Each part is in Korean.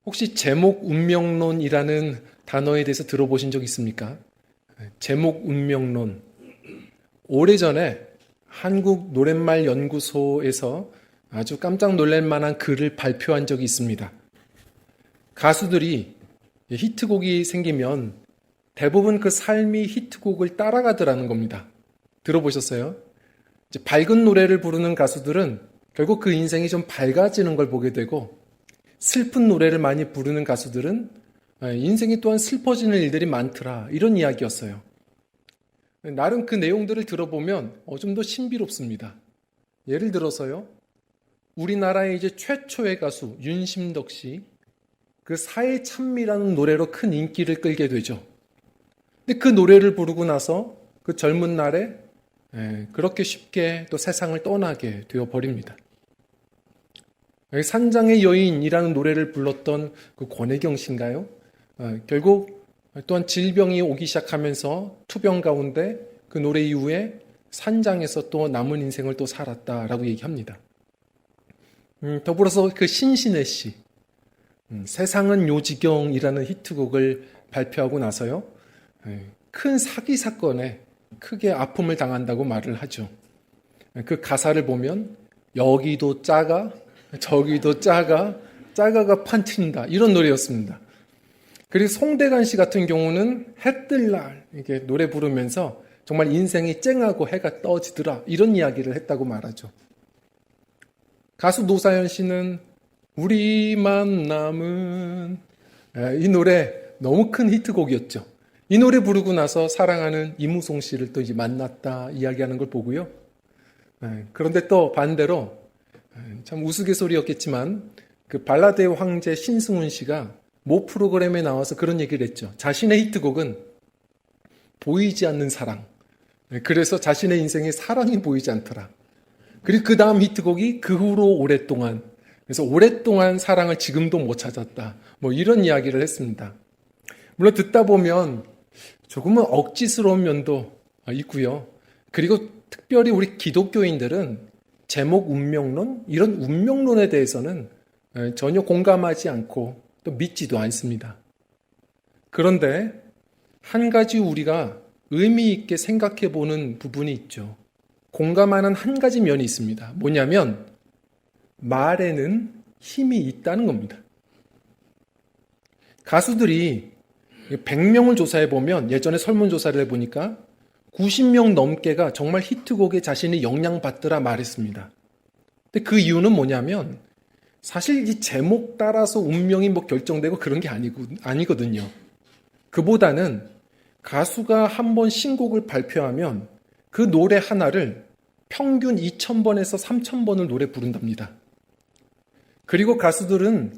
혹시 제목 운명론이라는 단어에 대해서 들어보신 적 있습니까? 제목 운명론. 오래전에 한국 노랫말 연구소에서 아주 깜짝 놀랄 만한 글을 발표한 적이 있습니다. 가수들이 히트곡이 생기면 대부분 그 삶이 히트곡을 따라가더라는 겁니다. 들어보셨어요? 이제 밝은 노래를 부르는 가수들은 결국 그 인생이 좀 밝아지는 걸 보게 되고, 슬픈 노래를 많이 부르는 가수들은 인생이 또한 슬퍼지는 일들이 많더라, 이런 이야기였어요. 나름 그 내용들을 들어보면 좀 더 신비롭습니다. 예를 들어서요, 우리나라의 이제 최초의 가수 윤심덕 씨, 그 사회 찬미라는 노래로 큰 인기를 끌게 되죠. 근데 그 노래를 부르고 나서 그 젊은 날에 그렇게 쉽게 또 세상을 떠나게 되어 버립니다. 산장의 여인이라는 노래를 불렀던 그 권혜경 씨인가요? 결국 또한 질병이 오기 시작하면서 투병 가운데 그 노래 이후에 산장에서 또 남은 인생을 또 살았다라고 얘기합니다. 더불어서 그 신신혜 씨, 세상은 요지경이라는 히트곡을 발표하고 나서요, 큰 사기 사건에 크게 아픔을 당한다고 말을 하죠. 그 가사를 보면 여기도 작아, 저기도 작아, 작아가 판친다, 이런 노래였습니다. 그리고 송대관 씨 같은 경우는 해 뜰 날 이렇게 노래 부르면서 정말 인생이 쨍하고 해가 떠지더라, 이런 이야기를 했다고 말하죠. 가수 노사연 씨는 우리만 남은, 이 노래 너무 큰 히트곡이었죠. 이 노래 부르고 나서 사랑하는 이무송 씨를 또 이제 만났다 이야기하는 걸 보고요. 그런데 또 반대로 참 우스갯소리였겠지만 그 발라드의 황제 신승훈 씨가 모 프로그램에 나와서 그런 얘기를 했죠. 자신의 히트곡은 보이지 않는 사랑. 그래서 자신의 인생에 사랑이 보이지 않더라. 그리고 그 다음 히트곡이 그 후로 오랫동안. 그래서 오랫동안 사랑을 지금도 못 찾았다. 뭐 이런 이야기를 했습니다. 물론 듣다 보면 조금은 억지스러운 면도 있고요. 그리고 특별히 우리 기독교인들은 제목 운명론, 이런 운명론에 대해서는 전혀 공감하지 않고 또 믿지도 않습니다. 그런데 한 가지 우리가 의미 있게 생각해 보는 부분이 있죠. 공감하는 한 가지 면이 있습니다. 뭐냐면 말에는 힘이 있다는 겁니다. 가수들이 100명을 조사해 보면, 예전에 설문조사를 해보니까 90명 넘게가 정말 히트곡에 자신이 영향받더라 말했습니다. 근데 그 이유는 뭐냐면 사실 이 제목 따라서 운명이 뭐 결정되고 그런 게 아니거든요. 그보다는 가수가 한 번 신곡을 발표하면 그 노래 하나를 평균 2,000번에서 3,000번을 노래 부른답니다. 그리고 가수들은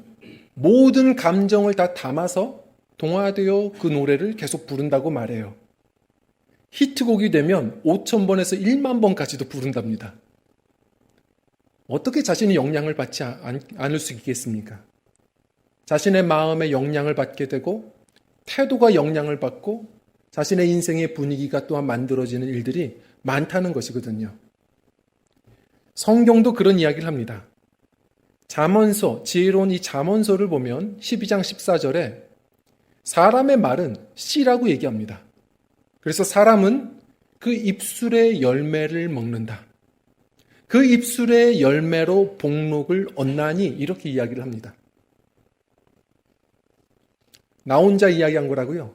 모든 감정을 다 담아서 동화되어 그 노래를 계속 부른다고 말해요. 히트곡이 되면 5,000번에서 1만 번까지도 부른답니다. 어떻게 자신이 영향을 받지 않을 수 있겠습니까? 자신의 마음에 영향을 받게 되고 태도가 영향을 받고 자신의 인생의 분위기가 또한 만들어지는 일들이 많다는 것이거든요. 성경도 그런 이야기를 합니다. 잠언서, 지혜로운 이 잠언서를 보면 12장 14절에 사람의 말은 씨라고 얘기합니다. 그래서 사람은 그 입술의 열매를 먹는다. 그 입술의 열매로 복록을 얻나니, 이렇게 이야기를 합니다. 나 혼자 이야기한 거라고요?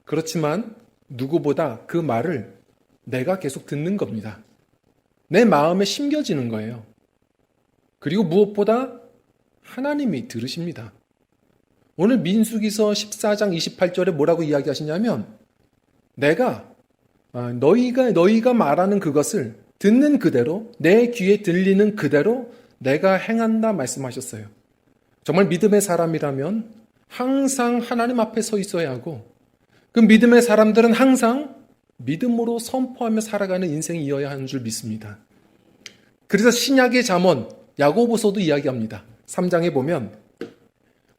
그렇지만 누구보다 그 말을 내가 계속 듣는 겁니다. 내 마음에 심겨지는 거예요. 그리고 무엇보다 하나님이 들으십니다. 오늘 민수기서 14장 28절에 뭐라고 이야기하시냐면 너희가 말하는 그것을 듣는 그대로, 내 귀에 들리는 그대로 내가 행한다 말씀하셨어요. 정말 믿음의 사람이라면 항상 하나님 앞에 서 있어야 하고, 그 믿음의 사람들은 항상 믿음으로 선포하며 살아가는 인생이어야 하는 줄 믿습니다. 그래서 신약의 잠언 야고보서도 이야기합니다. 3장에 보면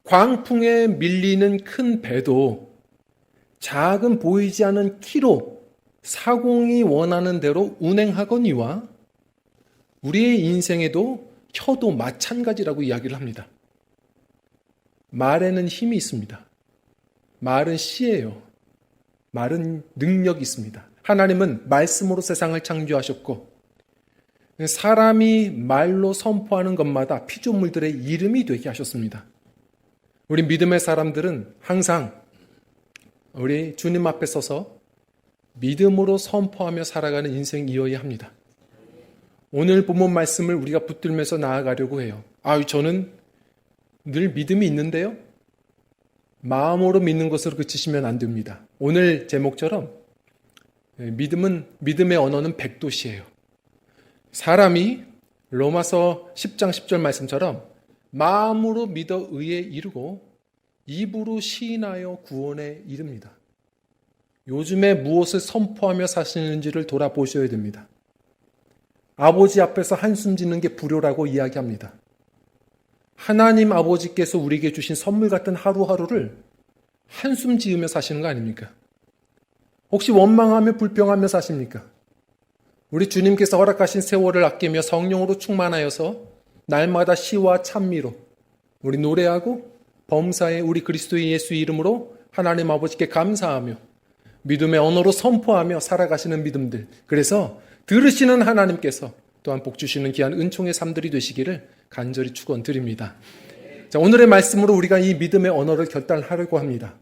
광풍에 밀리는 큰 배도 작은 보이지 않은 키로 사공이 원하는 대로 운행하거니와 우리의 인생에도 혀도 마찬가지라고 이야기를 합니다. 말에는 힘이 있습니다. 말은 씨예요. 말은 능력이 있습니다. 하나님은 말씀으로 세상을 창조하셨고 사람이 말로 선포하는 것마다 피조물들의 이름이 되게 하셨습니다. 우리 믿음의 사람들은 항상 우리 주님 앞에 서서 믿음으로 선포하며 살아가는 인생이어야 합니다. 오늘 본문 말씀을 우리가 붙들면서 나아가려고 해요. 저는 늘 믿음이 있는데요. 마음으로 믿는 것으로 그치시면 안 됩니다. 오늘 제목처럼 믿음의 언어는 백도시예요. 사람이 로마서 10장 10절 말씀처럼 마음으로 믿어 의에 이르고 입으로 시인하여 구원에 이릅니다. 요즘에 무엇을 선포하며 사시는지를 돌아보셔야 됩니다. 아버지 앞에서 한숨 짓는 게 불효라고 이야기합니다. 하나님 아버지께서 우리에게 주신 선물 같은 하루하루를 한숨 지으며 사시는 거 아닙니까? 혹시 원망하며 불평하며 사십니까? 우리 주님께서 허락하신 세월을 아끼며 성령으로 충만하여서 날마다 시와 찬미로 우리 노래하고 범사에 우리 그리스도의 예수 이름으로 하나님 아버지께 감사하며 믿음의 언어로 선포하며 살아가시는 믿음들. 그래서 들으시는 하나님께서 또한 복 주시는 귀한 은총의 삶들이 되시기를 간절히 축원드립니다. 자, 오늘의 말씀으로 우리가 이 믿음의 언어를 결단하려고 합니다.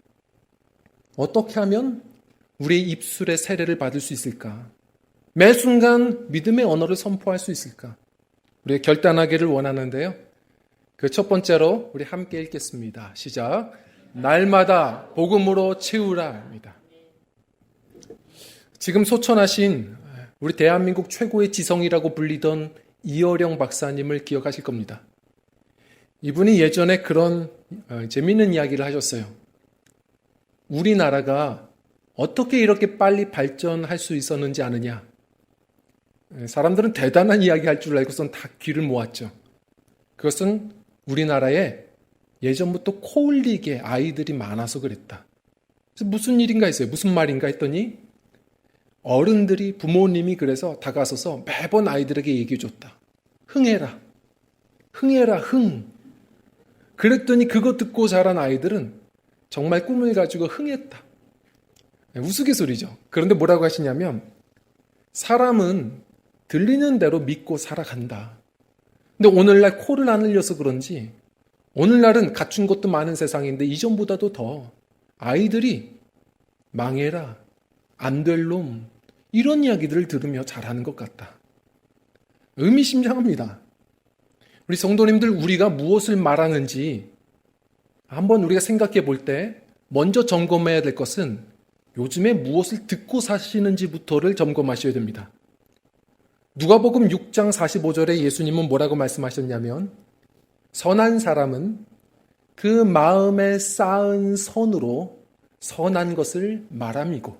어떻게 하면 우리의 입술의 세례를 받을 수 있을까? 매 순간 믿음의 언어를 선포할 수 있을까? 우리가 결단하기를 원하는데요. 그 첫 번째로 우리 함께 읽겠습니다. 시작. 날마다 복음으로 채우라입니다. 지금 소천하신 우리 대한민국 최고의 지성이라고 불리던 이어령 박사님을 기억하실 겁니다. 이분이 예전에 그런 재미있는 이야기를 하셨어요. 우리나라가 어떻게 이렇게 빨리 발전할 수 있었는지 아느냐? 사람들은 대단한 이야기 할 줄 알고선 다 귀를 모았죠. 그것은 우리나라에 예전부터 코올리게 아이들이 많아서 그랬다. 그래서 무슨 일인가 했어요. 무슨 말인가 했더니 어른들이 부모님이 그래서 다가서서 매번 아이들에게 얘기해 줬다. 흥해라. 흥해라. 흥. 그랬더니 그거 듣고 자란 아이들은 정말 꿈을 가지고 흥했다. 우스갯소리죠. 그런데 뭐라고 하시냐면 사람은 들리는 대로 믿고 살아간다. 근데 오늘날 코를 안 흘려서 그런지 오늘날은 갖춘 것도 많은 세상인데 이전보다도 더 아이들이 망해라, 안 될 놈 이런 이야기들을 들으며 자라는 것 같다. 의미심장합니다. 우리 성도님들 우리가 무엇을 말하는지 한번 우리가 생각해 볼 때 먼저 점검해야 될 것은 요즘에 무엇을 듣고 사시는지부터를 점검하셔야 됩니다. 누가복음 6장 45절에 예수님은 뭐라고 말씀하셨냐면 선한 사람은 그 마음에 쌓은 선으로 선한 것을 말함이고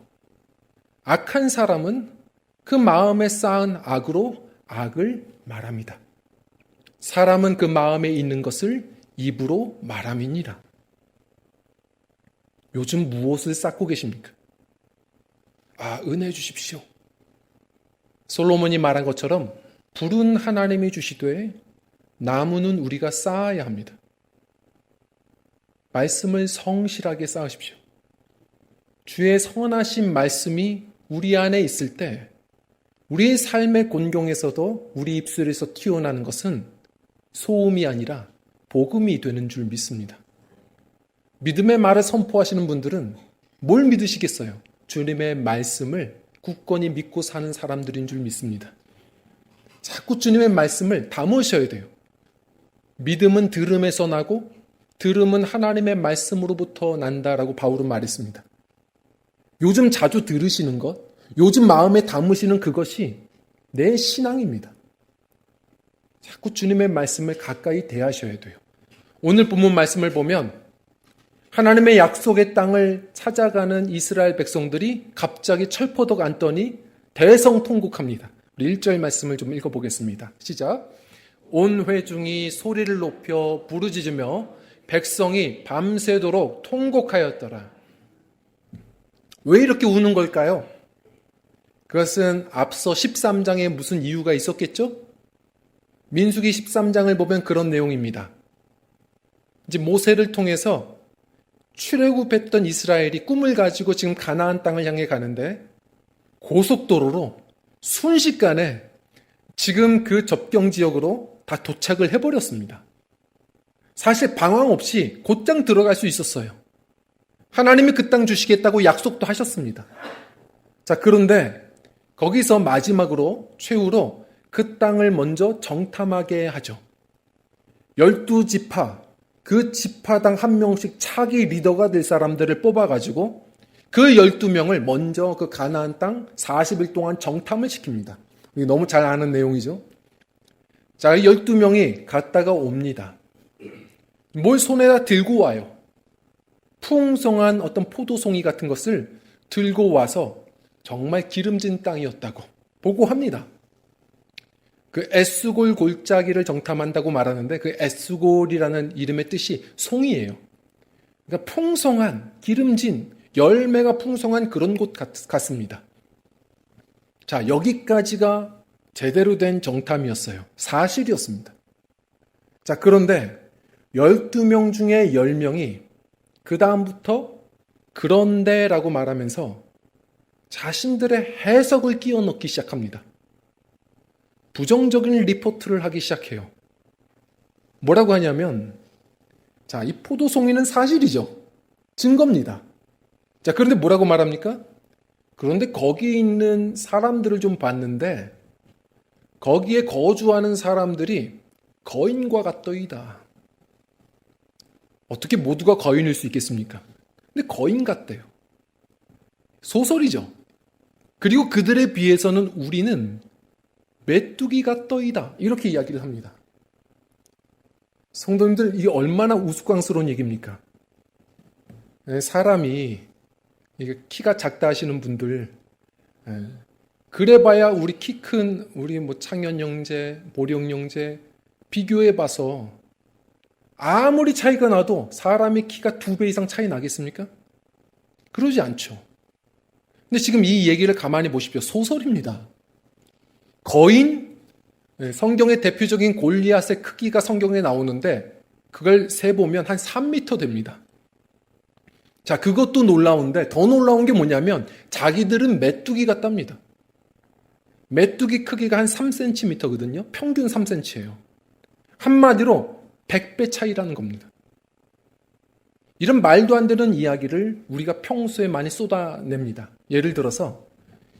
악한 사람은 그 마음에 쌓은 악으로 악을 말합니다. 사람은 그 마음에 있는 것을 입으로 말함이니라. 요즘 무엇을 쌓고 계십니까? 은혜 주십시오. 솔로몬이 말한 것처럼 불은 하나님이 주시되 나무는 우리가 쌓아야 합니다. 말씀을 성실하게 쌓으십시오. 주의 선하신 말씀이 우리 안에 있을 때 우리의 삶의 곤경에서도 우리 입술에서 튀어나오는 것은 소음이 아니라 복음이 되는 줄 믿습니다. 믿음의 말을 선포하시는 분들은 뭘 믿으시겠어요? 주님의 말씀을 굳건히 믿고 사는 사람들인 줄 믿습니다. 자꾸 주님의 말씀을 담으셔야 돼요. 믿음은 들음에서 나고 들음은 하나님의 말씀으로부터 난다라고 바울은 말했습니다. 요즘 자주 들으시는 것, 요즘 마음에 담으시는 그것이 내 신앙입니다. 자꾸 주님의 말씀을 가까이 대하셔야 돼요. 오늘 본문 말씀을 보면 하나님의 약속의 땅을 찾아가는 이스라엘 백성들이 갑자기 철포덕 앉더니 대성통곡합니다. 우리 1절 말씀을 좀 읽어보겠습니다. 시작. 온 회중이 소리를 높여 부르짖으며 백성이 밤새도록 통곡하였더라. 왜 이렇게 우는 걸까요? 그것은 앞서 13장에 무슨 이유가 있었겠죠? 민수기 13장을 보면 그런 내용입니다. 이제 모세를 통해서 출애굽했던 이스라엘이 꿈을 가지고 지금 가나안 땅을 향해 가는데 고속도로로 순식간에 지금 그 접경 지역으로 다 도착을 해버렸습니다. 사실 방황 없이 곧장 들어갈 수 있었어요. 하나님이 그 땅 주시겠다고 약속도 하셨습니다. 자, 그런데 거기서 마지막으로 최후로 그 땅을 먼저 정탐하게 하죠. 12지파, 그 지파당 한 명씩 차기 리더가 될 사람들을 뽑아가지고 그 12명을 먼저 그 가나안 땅 40일 동안 정탐을 시킵니다. 이게 너무 잘 아는 내용이죠. 자, 12명이 갔다가 옵니다. 뭘 손에다 들고 와요. 풍성한 어떤 포도송이 같은 것을 들고 와서 정말 기름진 땅이었다고 보고합니다. 그 에스골 골짜기를 정탐한다고 말하는데 그 에스골이라는 이름의 뜻이 송이에요. 그러니까 풍성한, 기름진, 열매가 풍성한 그런 곳 같습니다. 자, 여기까지가 제대로 된 정탐이었어요. 사실이었습니다. 자, 그런데 12명 중에 10명이 그 다음부터 그런데라고 말하면서 자신들의 해석을 끼워 넣기 시작합니다. 부정적인 리포트를 하기 시작해요. 뭐라고 하냐면, 자, 이 포도송이는 사실이죠. 증거입니다. 자, 그런데 뭐라고 말합니까? 그런데 거기 있는 사람들을 좀 봤는데, 거기에 거주하는 사람들이 거인과 같더이다. 어떻게 모두가 거인일 수 있겠습니까? 근데 거인 같대요. 소설이죠. 그리고 그들에 비해서는 우리는 메뚜기 같더이다. 이렇게 이야기를 합니다. 성도님들, 이게 얼마나 우스꽝스러운 얘기입니까? 사람이 키가 작다 하시는 분들, 그래봐야 우리 키 큰 우리 뭐 창현 형제, 보령 형제 비교해봐서 아무리 차이가 나도 사람의 키가 2배 이상 차이 나겠습니까? 그러지 않죠. 근데 지금 이 얘기를 가만히 보십시오. 소설입니다. 거인, 성경의 대표적인 골리앗의 크기가 성경에 나오는데 그걸 세보면 한 3m 됩니다. 자, 그것도 놀라운데 더 놀라운 게 뭐냐면 자기들은 메뚜기 같답니다. 메뚜기 크기가 한 3cm거든요. 평균 3cm예요. 한마디로 100배 차이라는 겁니다. 이런 말도 안 되는 이야기를 우리가 평소에 많이 쏟아냅니다. 예를 들어서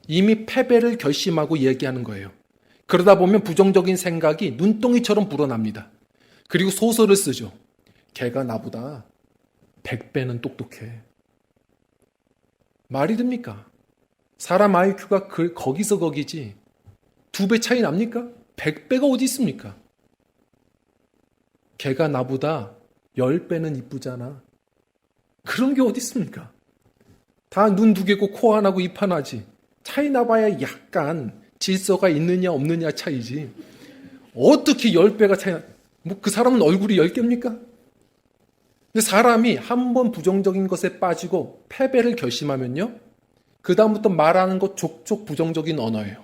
이미 패배를 결심하고 얘기하는 거예요. 그러다 보면 부정적인 생각이 눈덩이처럼 불어납니다. 그리고 소설을 쓰죠. 걔가 나보다 100배는 똑똑해. 말이 됩니까? 사람 IQ가 거기서 거기지 2배 차이 납니까? 100배가 어디 있습니까? 걔가 나보다 10배는 이쁘잖아. 그런 게 어디 있습니까? 다 눈 2개고 코 하나고 입 하나지. 차이 나봐야 약간 질서가 있느냐 없느냐 차이지. 어떻게 10배가 차이 나? 뭐 그 사람은 얼굴이 10개입니까? 근데 사람이 한번 부정적인 것에 빠지고 패배를 결심하면요. 그 다음부터 말하는 것 족족 부정적인 언어예요.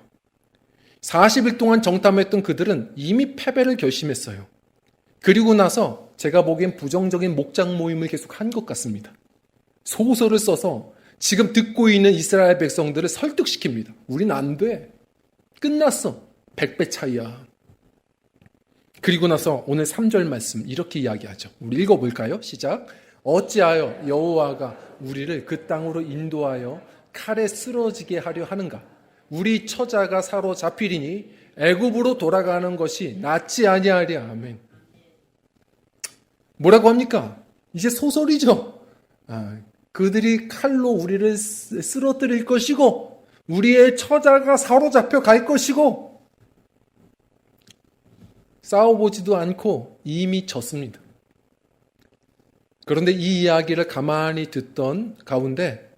40일 동안 정탐했던 그들은 이미 패배를 결심했어요. 그리고 나서 제가 보기엔 부정적인 목장 모임을 계속 한 것 같습니다. 소설을 써서 지금 듣고 있는 이스라엘 백성들을 설득시킵니다. 우린 안 돼. 끝났어. 100배 차이야. 그리고 나서 오늘 3절 말씀 이렇게 이야기하죠. 우리 읽어볼까요? 시작. 어찌하여 여호와가 우리를 그 땅으로 인도하여 칼에 쓰러지게 하려 하는가? 우리 처자가 사로잡히리니 애굽으로 돌아가는 것이 낫지 아니하랴. 아멘. 뭐라고 합니까? 이제 소설이죠. 그들이 칼로 우리를 쓰러뜨릴 것이고 우리의 처자가 사로잡혀 갈 것이고 싸워보지도 않고 이미 졌습니다. 그런데 이 이야기를 가만히 듣던 가운데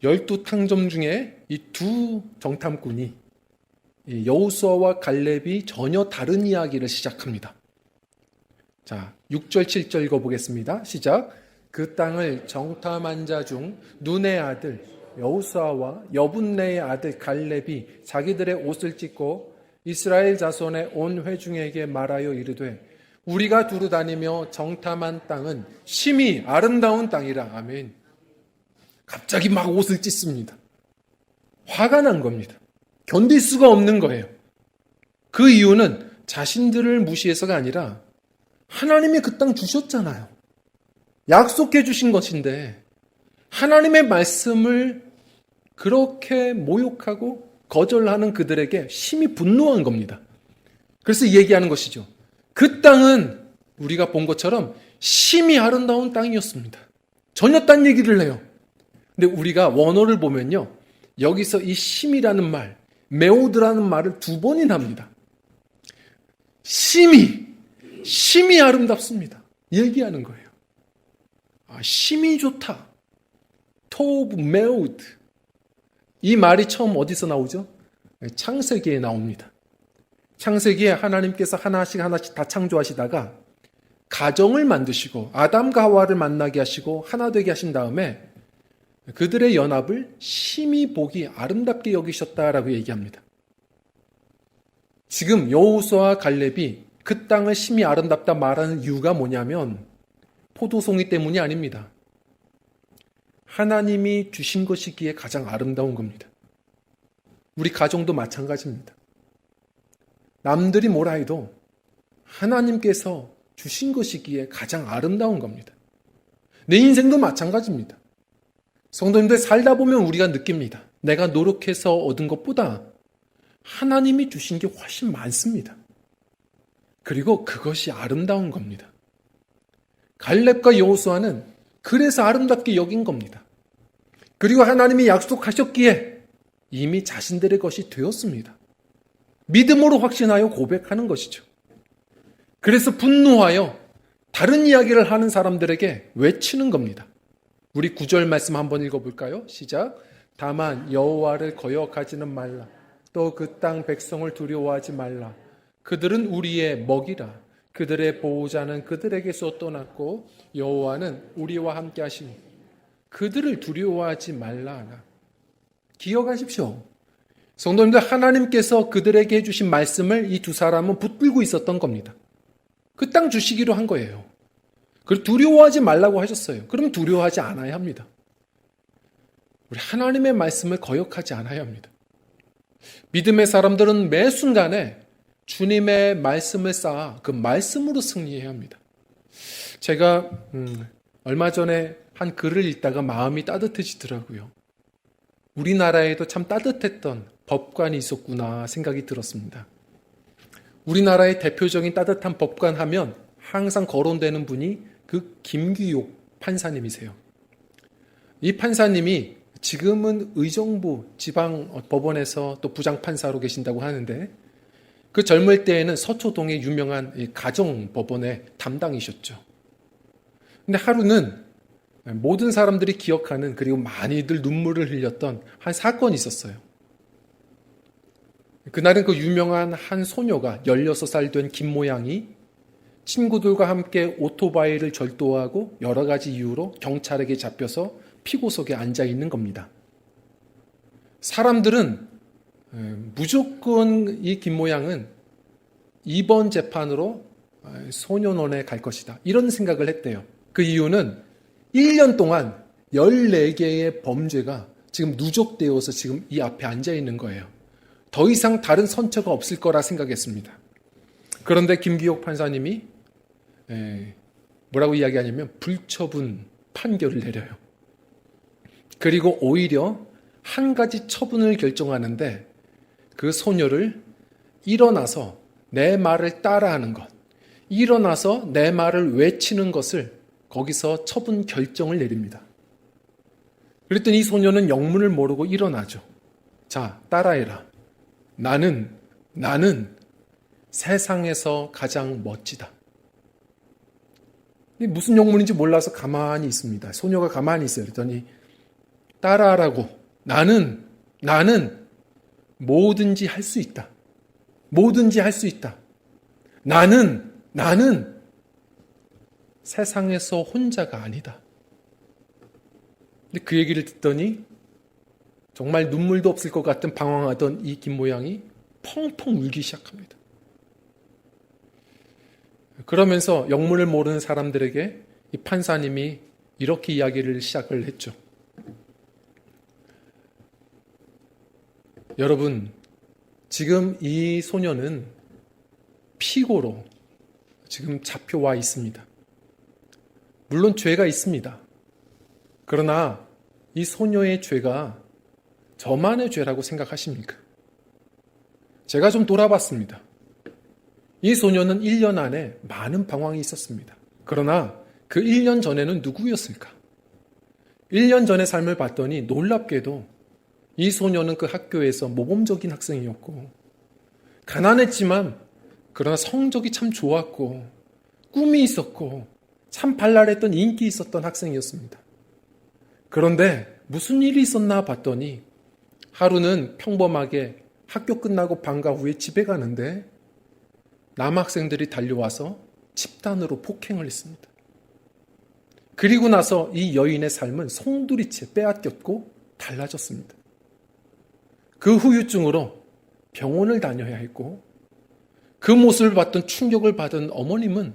12탕점 중에 이 두 정탐꾼이 여호수아와 갈렙이 전혀 다른 이야기를 시작합니다. 자, 6절 7절 읽어보겠습니다. 시작. 그 땅을 정탐한 자 중 눈의 아들 여호수아와 여분네의 아들 갈렙이 자기들의 옷을 찢고 이스라엘 자손의 온 회중에게 말하여 이르되 우리가 두루 다니며 정탐한 땅은 심히 아름다운 땅이라. 아멘. 갑자기 막 옷을 찢습니다. 화가 난 겁니다. 견딜 수가 없는 거예요. 그 이유는 자신들을 무시해서가 아니라 하나님이 그 땅 주셨잖아요. 약속해 주신 것인데 하나님의 말씀을 그렇게 모욕하고 거절하는 그들에게 심히 분노한 겁니다. 그래서 얘기하는 것이죠. 그 땅은 우리가 본 것처럼 심히 아름다운 땅이었습니다. 전혀 딴 얘기를 해요. 근데 우리가 원어를 보면요. 여기서 이 심이라는 말, 메오드라는 말을 2번이나 합니다. 심이 아름답습니다. 얘기하는 거예요. 심이 좋다. 토브 메오드. 이 말이 처음 어디서 나오죠? 창세기에 나옵니다. 창세기에 하나님께서 하나씩 다 창조하시다가 가정을 만드시고 아담과 하와를 만나게 하시고 하나 되게 하신 다음에 그들의 연합을 심히 보기 아름답게 여기셨다라고 얘기합니다. 지금 여호수아와 갈렙이 그 땅을 심히 아름답다 말하는 이유가 뭐냐면 포도송이 때문이 아닙니다. 하나님이 주신 것이기에 가장 아름다운 겁니다. 우리 가정도 마찬가지입니다. 남들이 뭐라 해도 하나님께서 주신 것이기에 가장 아름다운 겁니다. 내 인생도 마찬가지입니다. 성도님들 살다 보면 우리가 느낍니다. 내가 노력해서 얻은 것보다 하나님이 주신 게 훨씬 많습니다. 그리고 그것이 아름다운 겁니다. 갈렙과 여호수아는 그래서 아름답게 여긴 겁니다. 그리고 하나님이 약속하셨기에 이미 자신들의 것이 되었습니다. 믿음으로 확신하여 고백하는 것이죠. 그래서 분노하여 다른 이야기를 하는 사람들에게 외치는 겁니다. 우리 9절 말씀 한번 읽어볼까요? 시작. 다만 여호와를 거역하지는 말라. 또 그 땅 백성을 두려워하지 말라. 그들은 우리의 먹이라. 그들의 보호자는 그들에게서 떠났고 여호와는 우리와 함께 하시니 그들을 두려워하지 말라. 기억하십시오. 성도님들, 하나님께서 그들에게 해주신 말씀을 이 2 사람은 붙들고 있었던 겁니다. 그 땅 주시기로 한 거예요. 그리고 두려워하지 말라고 하셨어요. 그럼 두려워하지 않아야 합니다. 우리 하나님의 말씀을 거역하지 않아야 합니다. 믿음의 사람들은 매 순간에 주님의 말씀을 쌓아 그 말씀으로 승리해야 합니다. 제가 얼마 전에 한 글을 읽다가 마음이 따뜻해지더라고요. 우리나라에도 참 따뜻했던 법관이 있었구나 생각이 들었습니다. 우리나라의 대표적인 따뜻한 법관 하면 항상 거론되는 분이 그 김규옥 판사님이세요. 이 판사님이 지금은 의정부 지방법원에서 또 부장판사로 계신다고 하는데 그 젊을 때에는 서초동의 유명한 가정법원의 담당이셨죠. 근데 하루는 모든 사람들이 기억하는, 그리고 많이들 눈물을 흘렸던 한 사건이 있었어요. 그날은 그 유명한 한 소녀가 16살 된 김모양이 친구들과 함께 오토바이를 절도하고 여러 가지 이유로 경찰에게 잡혀서 피고석에 앉아 있는 겁니다. 사람들은 무조건 이 김모양은 이번 재판으로 소년원에 갈 것이다, 이런 생각을 했대요. 그 이유는 1년 동안 14개의 범죄가 지금 누적되어서 지금 이 앞에 앉아 있는 거예요. 더 이상 다른 선처가 없을 거라 생각했습니다. 그런데 김기옥 판사님이 뭐라고 이야기하냐면 불처분 판결을 내려요. 그리고 오히려 한 가지 처분을 결정하는데 그 소녀를 일어나서 내 말을 따라하는 것, 일어나서 내 말을 외치는 것을 거기서 처분 결정을 내립니다. 그랬더니 이 소녀는 영문을 모르고 일어나죠. 자, 따라해라. 나는 세상에서 가장 멋지다. 무슨 영문인지 몰라서 가만히 있습니다. 소녀가 가만히 있어요. 그랬더니 따라하라고. 나는 뭐든지 할 수 있다. 뭐든지 할 수 있다. 나는 세상에서 혼자가 아니다. 근데 그 얘기를 듣더니 정말 눈물도 없을 것 같은 방황하던 이 김모양이 펑펑 울기 시작합니다. 그러면서 영문을 모르는 사람들에게 이 판사님이 이렇게 이야기를 시작을 했죠. 여러분, 지금 이 소녀는 피고로 지금 잡혀와 있습니다. 물론 죄가 있습니다. 그러나 이 소녀의 죄가 저만의 죄라고 생각하십니까? 제가 좀 돌아봤습니다. 이 소녀는 1년 안에 많은 방황이 있었습니다. 그러나 그 1년 전에는 누구였을까? 1년 전의 삶을 봤더니 놀랍게도 이 소녀는 그 학교에서 모범적인 학생이었고, 가난했지만 그러나 성적이 참 좋았고 꿈이 있었고 참 발랄했던 인기 있었던 학생이었습니다. 그런데 무슨 일이 있었나 봤더니 하루는 평범하게 학교 끝나고 방과 후에 집에 가는데 남학생들이 달려와서 집단으로 폭행을 했습니다. 그리고 나서 이 여인의 삶은 송두리째 빼앗겼고 달라졌습니다. 그 후유증으로 병원을 다녀야 했고, 그 모습을 봤던 충격을 받은 어머님은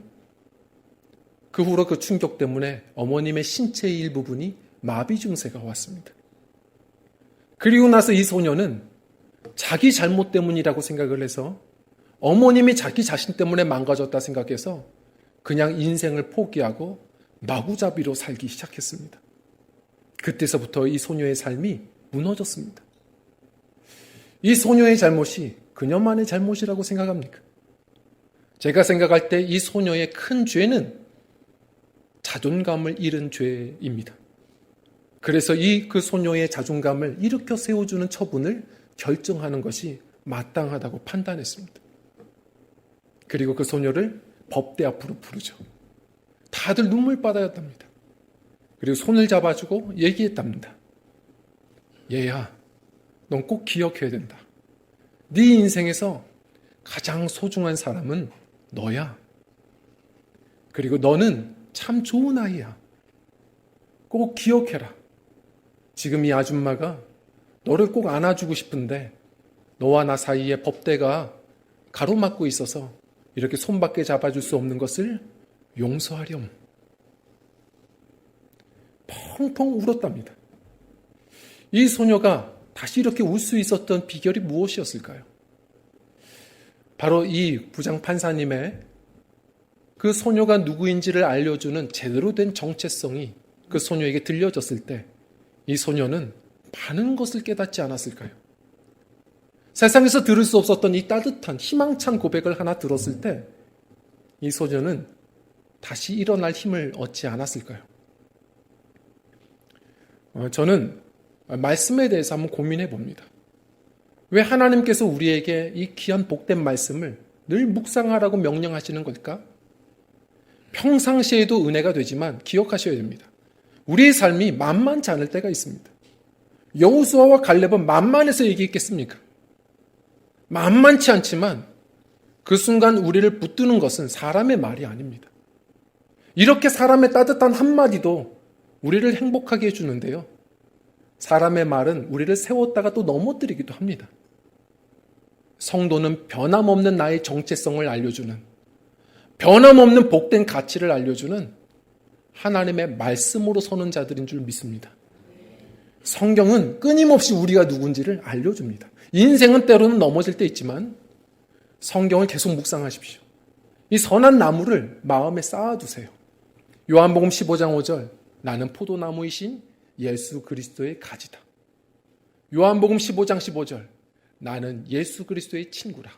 그 후로 그 충격 때문에 어머님의 신체의 일부분이 마비 증세가 왔습니다. 그리고 나서 이 소녀는 자기 잘못 때문이라고 생각을 해서, 어머님이 자기 자신 때문에 망가졌다 생각해서 그냥 인생을 포기하고 마구잡이로 살기 시작했습니다. 그때서부터 이 소녀의 삶이 무너졌습니다. 이 소녀의 잘못이 그녀만의 잘못이라고 생각합니까? 제가 생각할 때 이 소녀의 큰 죄는 자존감을 잃은 죄입니다. 그래서 그 소녀의 자존감을 일으켜 세워주는 처분을 결정하는 것이 마땅하다고 판단했습니다. 그리고 그 소녀를 법대 앞으로 부르죠. 다들 눈물바다였답니다. 그리고 손을 잡아주고 얘기했답니다. 얘야, 넌 꼭 기억해야 된다. 네 인생에서 가장 소중한 사람은 너야. 그리고 너는 참 좋은 아이야. 꼭 기억해라. 지금 이 아줌마가 너를 꼭 안아주고 싶은데 너와 나 사이에 법대가 가로막고 있어서 이렇게 손밖에 잡아줄 수 없는 것을 용서하렴. 펑펑 울었답니다. 이 소녀가 다시 이렇게 울 수 있었던 비결이 무엇이었을까요? 바로 이 부장 판사님의 그 소녀가 누구인지를 알려주는 제대로 된 정체성이 그 소녀에게 들려졌을 때 이 소녀는 많은 것을 깨닫지 않았을까요? 세상에서 들을 수 없었던 이 따뜻한 희망찬 고백을 하나 들었을 때 이 소녀는 다시 일어날 힘을 얻지 않았을까요? 저는 말씀에 대해서 한번 고민해 봅니다. 왜 하나님께서 우리에게 이 귀한 복된 말씀을 늘 묵상하라고 명령하시는 걸까? 평상시에도 은혜가 되지만 기억하셔야 됩니다. 우리의 삶이 만만치 않을 때가 있습니다. 여호수아와 갈렙은 만만해서 얘기했겠습니까? 만만치 않지만 그 순간 우리를 붙드는 것은 사람의 말이 아닙니다. 이렇게 사람의 따뜻한 한마디도 우리를 행복하게 해주는데요. 사람의 말은 우리를 세웠다가 또 넘어뜨리기도 합니다. 성도는 변함없는 나의 정체성을 알려주는, 변함없는 복된 가치를 알려주는 하나님의 말씀으로 서는 자들인 줄 믿습니다. 성경은 끊임없이 우리가 누군지를 알려줍니다. 인생은 때로는 넘어질 때 있지만 성경을 계속 묵상하십시오. 이 선한 나무를 마음에 쌓아두세요. 요한복음 15장 5절, 나는 포도나무이신 예수 그리스도의 가지다. 요한복음 15장 15절, 나는 예수 그리스도의 친구라.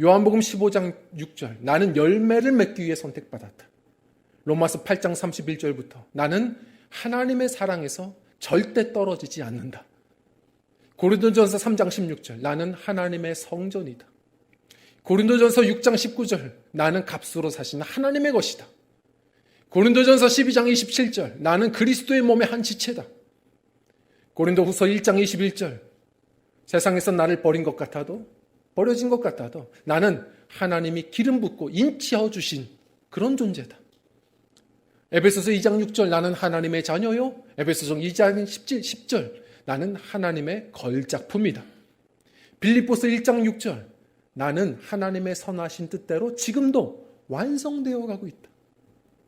요한복음 15장 6절, 나는 열매를 맺기 위해 선택받았다. 로마서 8장 31절부터 나는 하나님의 사랑에서 절대 떨어지지 않는다. 고린도전서 3장 16절, 나는 하나님의 성전이다. 고린도전서 6장 19절, 나는 값으로 사신 하나님의 것이다. 고린도전서 12장 27절, 나는 그리스도의 몸의 한 지체다. 고린도후서 1장 21절, 세상에서 나를 버린 것 같아도, 버려진 것 같아도 나는 하나님이 기름 붓고 인치어 주신 그런 존재다. 에베소서 2장 6절, 나는 하나님의 자녀요. 에베소서 2장 10절, 나는 하나님의 걸작품이다. 빌립보서 1장 6절, 나는 하나님의 선하신 뜻대로 지금도 완성되어 가고 있다.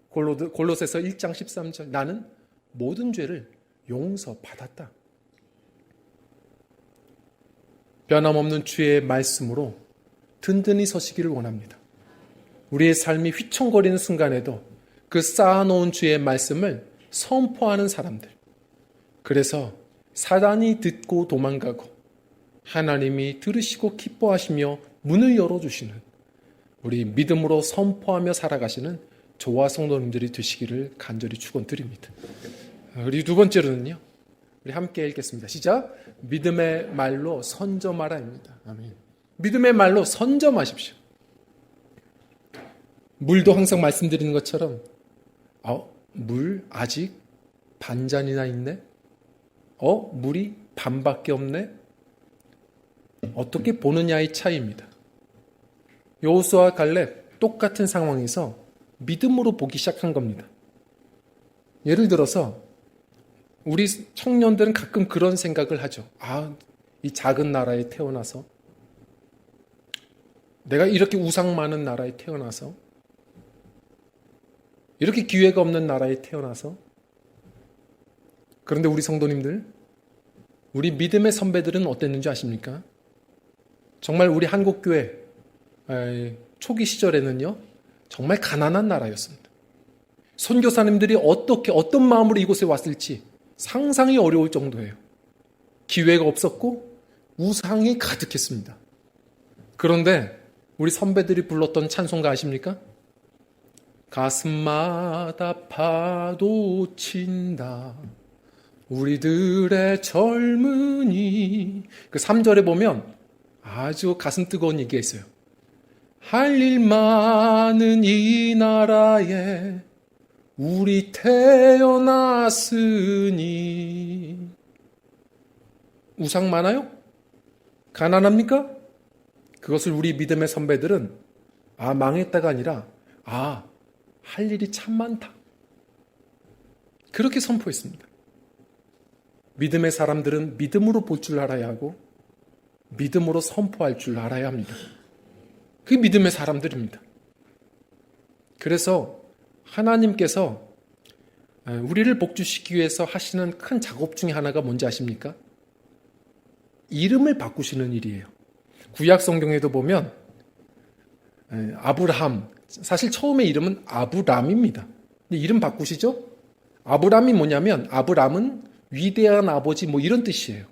골로새서 1장 13절 나는 모든 죄를 용서받았다. 변함없는 주의 말씀으로 든든히 서시기를 원합니다. 우리의 삶이 휘청거리는 순간에도 그 쌓아놓은 주의 말씀을 선포하는 사람들. 그래서 사단이 듣고 도망가고 하나님이 들으시고 기뻐하시며 문을 열어주시는 우리 믿음으로 선포하며 살아가시는 저와 성도님들이 되시기를 간절히 축원드립니다. 우리 두 번째로는요. 우리 함께 읽겠습니다. 시작. 믿음의 말로 선점하라입니다. 아멘. 믿음의 말로 선점하십시오. 물도 항상 말씀드리는 것처럼 물 아직 반잔이나 있네? 물이 반밖에 없네? 어떻게 보느냐의 차이입니다. 여호수아와 갈렙 똑같은 상황에서 믿음으로 보기 시작한 겁니다. 예를 들어서 우리 청년들은 가끔 그런 생각을 하죠. 이 작은 나라에 태어나서 내가 이렇게 우상 많은 나라에 태어나서 이렇게 기회가 없는 나라에 태어나서 그런데 우리 성도님들 우리 믿음의 선배들은 어땠는지 아십니까? 정말 우리 한국교회 초기 시절에는요 정말 가난한 나라였습니다. 선교사님들이 어떤 마음으로 이곳에 왔을지 상상이 어려울 정도예요. 기회가 없었고 우상이 가득했습니다. 그런데 우리 선배들이 불렀던 찬송가 아십니까? 가슴마다 파도 친다 우리들의 젊은이. 그 3절에 보면 아주 가슴 뜨거운 얘기가 있어요. 할 일 많은 이 나라에 우리 태어났으니. 우상 많아요? 가난합니까? 그것을 우리 믿음의 선배들은 망했다가 아니라 할 일이 참 많다. 그렇게 선포했습니다. 믿음의 사람들은 믿음으로 볼 줄 알아야 하고 믿음으로 선포할 줄 알아야 합니다. 그게 믿음의 사람들입니다. 그래서 하나님께서 우리를 복주시키기 위해서 하시는 큰 작업 중에 하나가 뭔지 아십니까? 이름을 바꾸시는 일이에요. 구약 성경에도 보면 아브라함, 사실 처음에 이름은 아브람입니다. 근데 이름 바꾸시죠? 아브람이 뭐냐면 아브람은 위대한 아버지 이런 뜻이에요.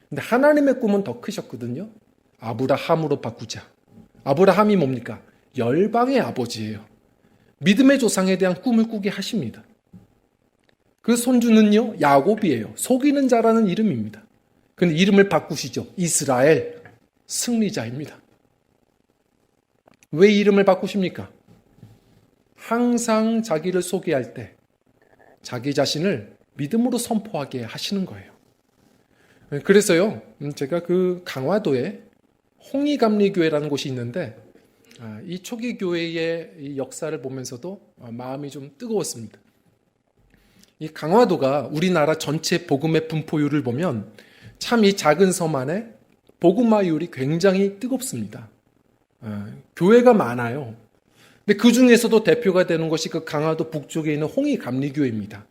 근데 하나님의 꿈은 더 크셨거든요. 아브라함으로 바꾸자. 아브라함이 뭡니까? 열방의 아버지예요. 믿음의 조상에 대한 꿈을 꾸게 하십니다. 그 손주는요 야곱이에요. 속이는 자라는 이름입니다. 근데 이름을 바꾸시죠. 이스라엘, 승리자입니다. 왜 이름을 바꾸십니까? 항상 자기를 소개할 때 자기 자신을 믿음으로 선포하게 하시는 거예요. 그래서요, 제가 그 강화도에 홍의감리교회라는 곳이 있는데 이 초기 교회의 역사를 보면서도 마음이 좀 뜨거웠습니다. 이 강화도가 우리나라 전체 복음의 분포율을 보면 참 이 작은 섬 안에 복음화율이 굉장히 뜨겁습니다. 교회가 많아요. 근데 그 중에서도 대표가 되는 것이 그 강화도 북쪽에 있는 홍의감리교회입니다.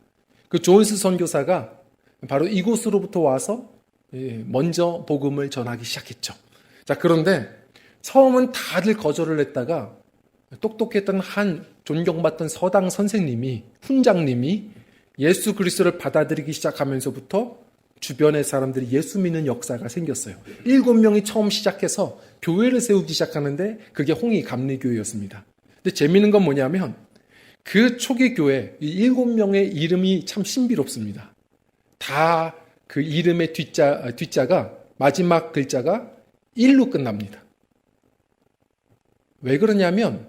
그 조은스 선교사가 바로 이곳으로부터 와서 먼저 복음을 전하기 시작했죠. 자, 그런데 처음은 다들 거절을 했다가 똑똑했던 한 존경받던 서당 선생님이, 훈장님이 예수 그리스도를 받아들이기 시작하면서부터 주변의 사람들이 예수 믿는 역사가 생겼어요. 7명이 처음 시작해서 교회를 세우기 시작하는데 그게 홍의감리교회였습니다. 근데 재미있는 건 뭐냐면 그 초기 교회 이 7명의 이름이 참 신비롭습니다. 다 그 이름의 뒷자가 마지막 글자가 1로 끝납니다. 왜 그러냐면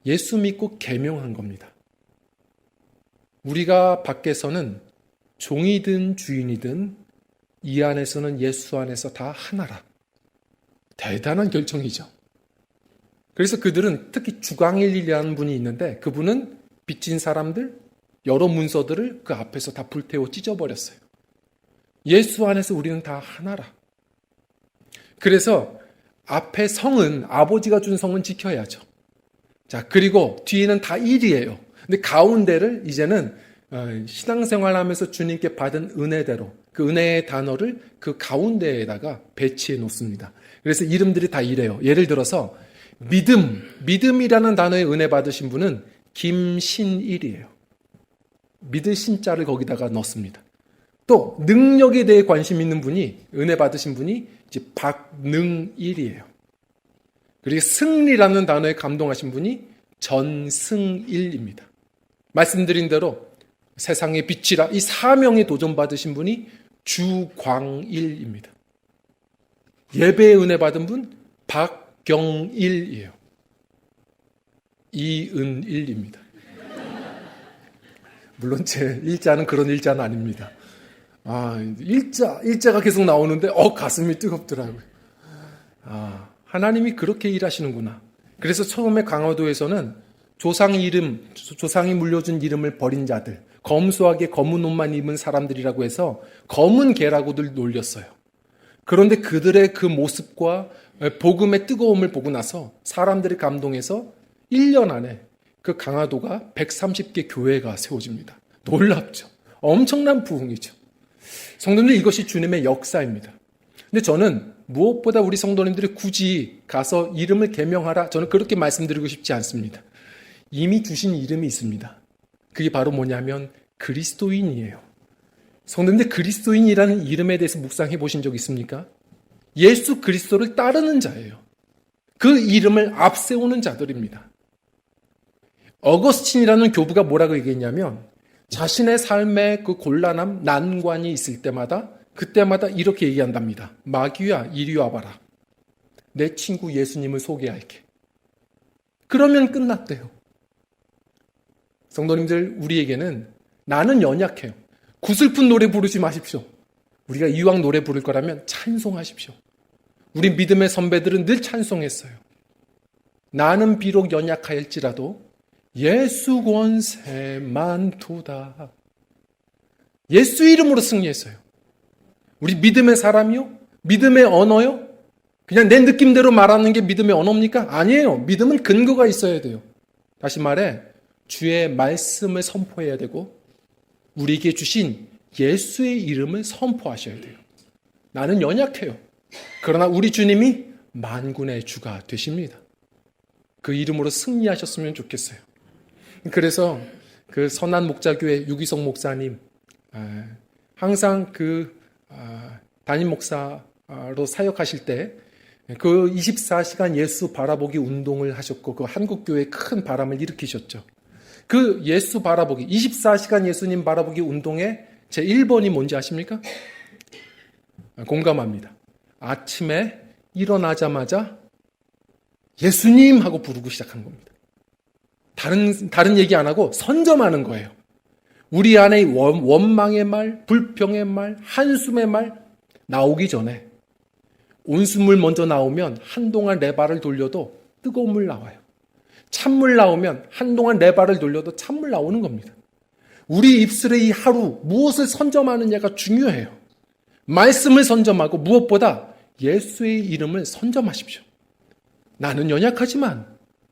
예수 믿고 계명한 겁니다. 우리가 밖에서는 종이든 주인이든 이 안에서는 예수 안에서 다 하나라. 대단한 결정이죠. 그래서 그들은 특히 주강일이라는 분이 있는데 그분은 빚진 사람들, 여러 문서들을 그 앞에서 다 불태워 찢어버렸어요. 예수 안에서 우리는 다 하나라. 그래서 앞에 성은, 아버지가 준 성은 지켜야죠. 자, 그리고 뒤에는 다 1이에요. 근데 가운데를 이제는 신앙생활 하면서 주님께 받은 은혜대로 그 은혜의 단어를 그 가운데에다가 배치해 놓습니다. 그래서 이름들이 다 이래요. 예를 들어서 믿음이라는 단어에 은혜 받으신 분은 김신일이에요. 믿을 신자를 거기다가 넣습니다. 또 능력에 대해 관심 있는 분이 은혜 받으신 분이 이제 박능일이에요. 그리고 승리라는 단어에 감동하신 분이 전승일입니다. 말씀드린 대로 세상의 빛이라 이 사명에 도전받으신 분이 주광일입니다. 예배에 은혜 받은 분 박경일이에요. 이은일입니다. 물론 제 일자는 그런 일자는 아닙니다. 일자가 계속 나오는데 가슴이 뜨겁더라고요. 하나님이 그렇게 일하시는구나. 그래서 처음에 강화도에서는 조상이 물려준 이름을 버린 자들, 검소하게 검은 옷만 입은 사람들이라고 해서 검은 개라고들 놀렸어요. 그런데 그들의 그 모습과 복음의 뜨거움을 보고 나서 사람들이 감동해서 1년 안에 그 강화도가 130개 교회가 세워집니다. 놀랍죠. 엄청난 부흥이죠. 성도님들, 이것이 주님의 역사입니다. 근데 저는 무엇보다 우리 성도님들이 굳이 가서 이름을 개명하라, 저는 그렇게 말씀드리고 싶지 않습니다. 이미 주신 이름이 있습니다. 그게 바로 뭐냐면 그리스도인이에요. 성도님들, 그리스도인이라는 이름에 대해서 묵상해 보신 적 있습니까? 예수 그리스도를 따르는 자예요. 그 이름을 앞세우는 자들입니다. 어거스틴이라는 교부가 뭐라고 얘기했냐면 자신의 삶에 그 곤란함, 난관이 있을 때마다 그때마다 이렇게 얘기한답니다. 마귀야, 이리 와봐라. 내 친구 예수님을 소개할게. 그러면 끝났대요. 성도님들, 우리에게는 나는 연약해요. 구슬픈 노래 부르지 마십시오. 우리가 이왕 노래 부를 거라면 찬송하십시오. 우리 믿음의 선배들은 늘 찬송했어요. 나는 비록 연약하일지라도 예수 권세 많도다. 예수 이름으로 승리했어요. 우리 믿음의 사람이요? 믿음의 언어요? 그냥 내 느낌대로 말하는 게 믿음의 언어입니까? 아니에요. 믿음은 근거가 있어야 돼요. 다시 말해, 주의 말씀을 선포해야 되고 우리에게 주신 예수의 이름을 선포하셔야 돼요. 나는 연약해요. 그러나 우리 주님이 만군의 주가 되십니다. 그 이름으로 승리하셨으면 좋겠어요. 그래서 그 선한 목자교회 유기성 목사님, 항상 담임 목사로 사역하실 때 그 24시간 예수 바라보기 운동을 하셨고 그 한국교회에 큰 바람을 일으키셨죠. 그 예수 바라보기, 24시간 예수님 바라보기 운동의 제 1번이 뭔지 아십니까? 공감합니다. 아침에 일어나자마자 예수님 하고 부르고 시작한 겁니다. 다른 얘기 안 하고 선점하는 거예요. 우리 안에 원망의 말, 불평의 말, 한숨의 말 나오기 전에 온수물 먼저 나오면 한동안 내 발을 돌려도 뜨거운 물 나와요. 찬물 나오면 한동안 내 발을 돌려도 찬물 나오는 겁니다. 우리 입술에 이 하루 무엇을 선점하느냐가 중요해요. 말씀을 선점하고 무엇보다 예수의 이름을 선점하십시오. 나는 연약하지만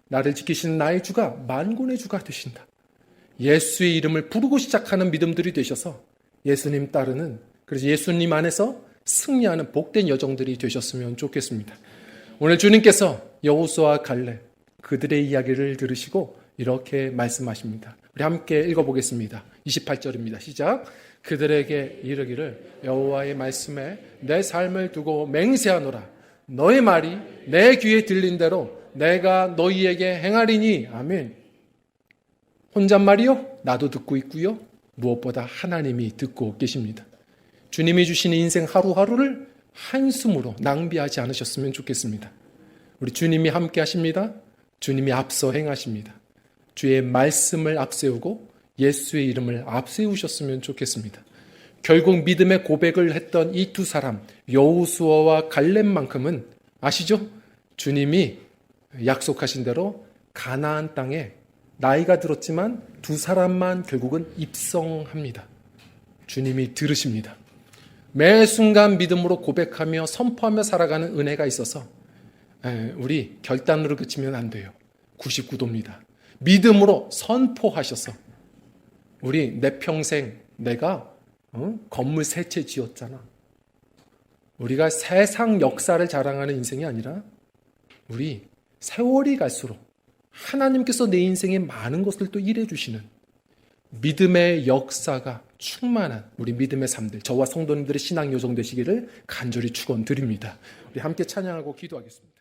나를 지키시는 나의 주가 만군의 주가 되신다. 예수의 이름을 부르고 시작하는 믿음들이 되셔서 예수님 따르는, 그래서 예수님 안에서 승리하는 복된 여정들이 되셨으면 좋겠습니다. 오늘 주님께서 여호수아와 갈렙 그들의 이야기를 들으시고 이렇게 말씀하십니다. 우리 함께 읽어보겠습니다. 28절입니다. 시작. 그들에게 이르기를 여호와의 말씀에 내 삶을 두고 맹세하노라. 너의 말이 내 귀에 들린 대로 내가 너희에게 행하리니. 아멘. 혼잣말이요? 나도 듣고 있고요. 무엇보다 하나님이 듣고 계십니다. 주님이 주시는 인생 하루하루를 한숨으로 낭비하지 않으셨으면 좋겠습니다. 우리 주님이 함께 하십니다. 주님이 앞서 행하십니다. 주의 말씀을 앞세우고 예수의 이름을 앞세우셨으면 좋겠습니다. 결국 믿음의 고백을 했던 이 두 사람, 여호수아와 갈렙만큼은 아시죠? 주님이 약속하신 대로 가나안 땅에 나이가 들었지만 두 사람만 결국은 입성합니다. 주님이 들으십니다. 매 순간 믿음으로 고백하며 선포하며 살아가는 은혜가 있어서 우리 결단으로 그치면 안 돼요. 99도입니다. 믿음으로 선포하셔서 우리 내 평생 내가 건물 세 채 지었잖아. 우리가 세상 역사를 자랑하는 인생이 아니라 우리 세월이 갈수록 하나님께서 내 인생에 많은 것을 또 일해 주시는 믿음의 역사가 충만한 우리 믿음의 삶들, 저와 성도님들의 신앙 요정 되시기를 간절히 축원드립니다. 우리 함께 찬양하고 기도하겠습니다.